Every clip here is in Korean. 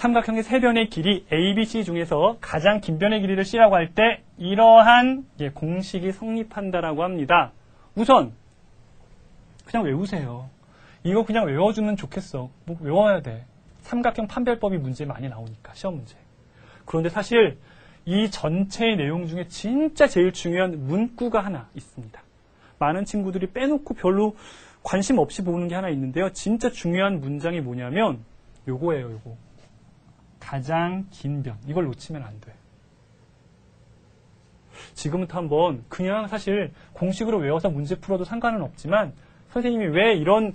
삼각형의 세 변의 길이 A, B, C 중에서 가장 긴 변의 길이를 C라고 할 때 이러한 공식이 성립한다라고 합니다. 우선 그냥 외우세요. 이거 그냥 외워주면 좋겠어. 뭐 외워야 돼. 삼각형 판별법이 문제 많이 나오니까 시험 문제. 그런데 사실 이 전체의 내용 중에 진짜 제일 중요한 문구가 하나 있습니다. 많은 친구들이 빼놓고 별로 관심 없이 보는 게 하나 있는데요. 진짜 중요한 문장이 뭐냐면 요거예요. 요거. 가장 긴 변. 이걸 놓치면 안 돼. 지금부터 한번 그냥 사실 공식으로 외워서 문제 풀어도 상관은 없지만 선생님이 왜 이런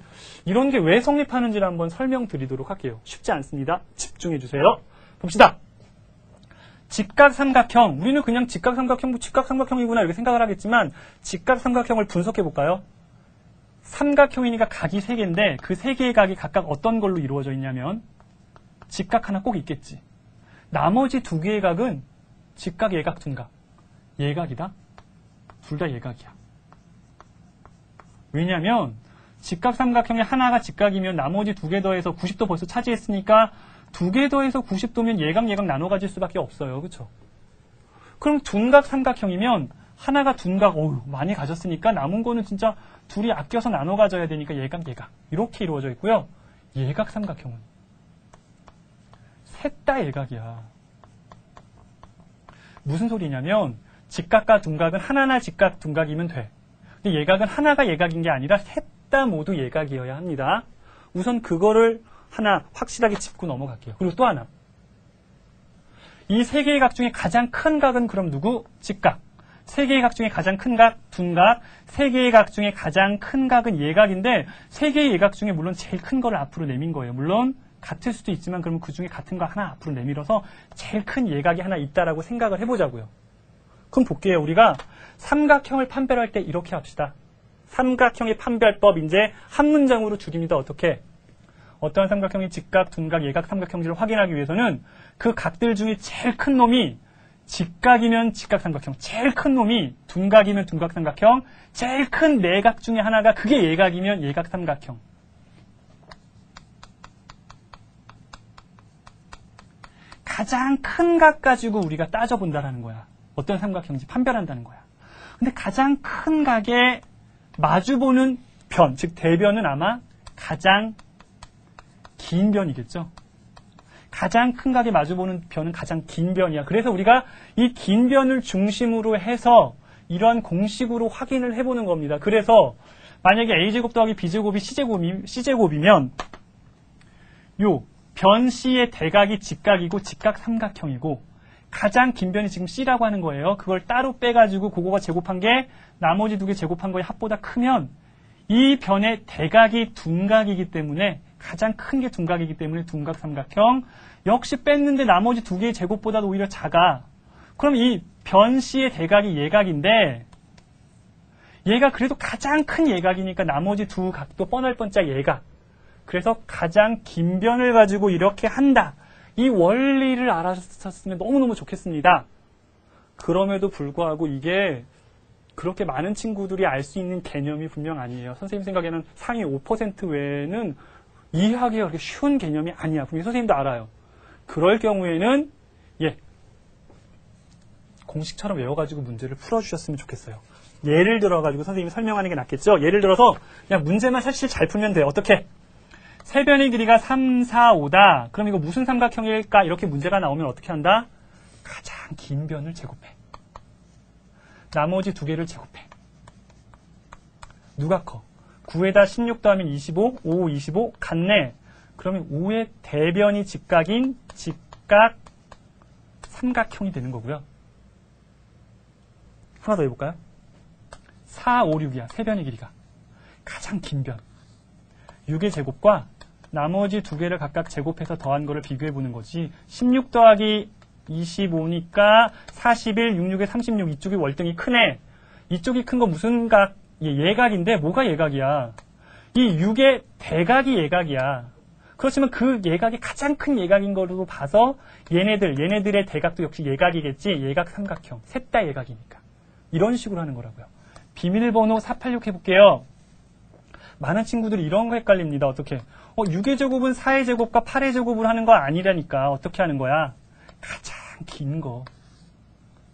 게 왜 성립하는지를 한번 설명드리도록 할게요. 쉽지 않습니다. 집중해 주세요. 봅시다. 직각삼각형. 우리는 그냥 직각삼각형이구나 이렇게 생각을 하겠지만 직각삼각형을 분석해 볼까요? 삼각형이니까 각이 3개인데 그 3개의 각이 각각 어떤 걸로 이루어져 있냐면 직각 하나 꼭 있겠지. 나머지 2개의 각은 직각, 예각, 둔각. 예각이다? 둘 다 예각이야. 왜냐하면 직각삼각형의 하나가 직각이면 나머지 2개 더해서 90도 벌써 차지했으니까 2개 더해서 90도면 예각, 예각 나눠 가질 수밖에 없어요. 그렇죠? 그럼 둔각 삼각형이면 하나가 둔각, 많이 가졌으니까 남은 거는 진짜 둘이 아껴서 나눠 가져야 되니까 예각, 예각. 이렇게 이루어져 있고요. 예각 삼각형은 셋 다 예각이야. 무슨 소리냐면 직각과 둔각은 하나나 직각, 둔각이면 돼. 근데 예각은 하나가 예각인 게 아니라 셋 다 모두 예각이어야 합니다. 우선 그거를 하나 확실하게 짚고 넘어갈게요. 그리고 또 하나. 이 3개의 각 중에 가장 큰 각은 그럼 누구? 직각. 3개의 각 중에 가장 큰 각, 둔각. 3개의 각 중에 가장 큰 각은 예각인데 3개의 예각 중에 물론 제일 큰 거를 앞으로 내민 거예요. 물론 같을 수도 있지만 그러면 그 중에 같은 거 하나 앞으로 내밀어서 제일 큰 예각이 하나 있다라고 생각을 해보자고요. 그럼 볼게요. 우리가 삼각형을 판별할 때 이렇게 합시다. 삼각형의 판별법 이제 한 문장으로 줄입니다. 어떻게? 어떠한 삼각형이 직각, 둔각, 예각 삼각형인지를 확인하기 위해서는 그 각들 중에 제일 큰 놈이 직각이면 직각삼각형, 제일 큰 놈이 둔각이면 둔각삼각형, 제일 큰 네 각 중에 하나가 그게 예각이면 예각삼각형. 가장 큰 각 가지고 우리가 따져본다라는 거야. 어떤 삼각형인지 판별한다는 거야. 근데 가장 큰 각에 마주보는 변, 즉 대변은 아마 가장 긴 변이겠죠. 가장 큰 각에 마주보는 변은 가장 긴 변이야. 그래서 우리가 이 긴 변을 중심으로 해서 이러한 공식으로 확인을 해보는 겁니다. 그래서 만약에 a제곱 더하기 b제곱이 c제곱이면 요 변 C의 대각이 직각이고 직각 삼각형이고 가장 긴 변이 지금 C라고 하는 거예요. 그걸 따로 빼가지고 그거가 제곱한 게 나머지 2개 제곱한 거의 합보다 크면 이 변의 대각이 둔각이기 때문에 가장 큰 게 둔각이기 때문에 둔각 삼각형. 역시 뺐는데 나머지 2개의 제곱보다도 오히려 작아. 그럼 이 변 C의 대각이 예각인데 얘가 그래도 가장 큰 예각이니까 나머지 2 각도 뻔할 뻔짝 예각. 그래서 가장 긴 변을 가지고 이렇게 한다. 이 원리를 알아셨으면 너무너무 좋겠습니다. 그럼에도 불구하고 이게 그렇게 많은 친구들이 알 수 있는 개념이 분명 아니에요. 선생님 생각에는 상위 5% 외에는 이해하기가 그렇게 쉬운 개념이 아니야. 분명히 선생님도 알아요. 그럴 경우에는 공식처럼 외워가지고 문제를 풀어주셨으면 좋겠어요. 예를 들어가지고 선생님이 설명하는 게 낫겠죠? 예를 들어서 그냥 문제만 사실 잘 풀면 돼요. 어떻게? 세 변의 길이가 3, 4, 5다. 그럼 이거 무슨 삼각형일까? 이렇게 문제가 나오면 어떻게 한다? 가장 긴 변을 제곱해. 나머지 2개를 제곱해. 누가 커? 9에다 16 더하면 25, 5, 25 같네. 그러면 5의 대변이 직각인 직각 삼각형이 되는 거고요. 하나 더 해볼까요? 4, 5, 6이야. 세 변의 길이가. 가장 긴 변. 6의 제곱과 나머지 2개를 각각 제곱해서 더한 거를 비교해보는 거지. 16 더하기 25니까 41, 66에 36 이쪽이 월등히 크네. 이쪽이 큰 거 무슨 각? 예각인데 뭐가 예각이야? 이 6의 대각이 예각이야. 그렇지만 그 예각이 가장 큰 예각인 걸로 봐서 얘네들의 대각도 역시 예각이겠지. 예각 삼각형. 셋 다 예각이니까. 이런 식으로 하는 거라고요. 비밀번호 486 해볼게요. 많은 친구들이 이런 거 헷갈립니다. 어떻게? 6의 제곱은 4의 제곱과 8의 제곱을 하는 거 아니라니까. 어떻게 하는 거야? 가장 긴 거.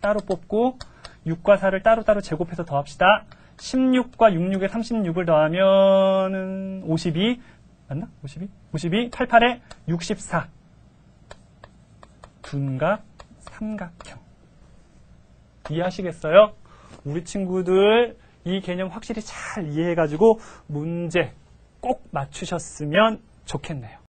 따로 뽑고 6과 4를 따로따로 제곱해서 더합시다. 16과 66에 36을 더하면 52. 맞나? 52? 52, 88에 64. 둔각, 삼각형. 이해하시겠어요? 우리 친구들 이 개념 확실히 잘 이해해가지고 문제 꼭 맞추셨으면 좋겠네요.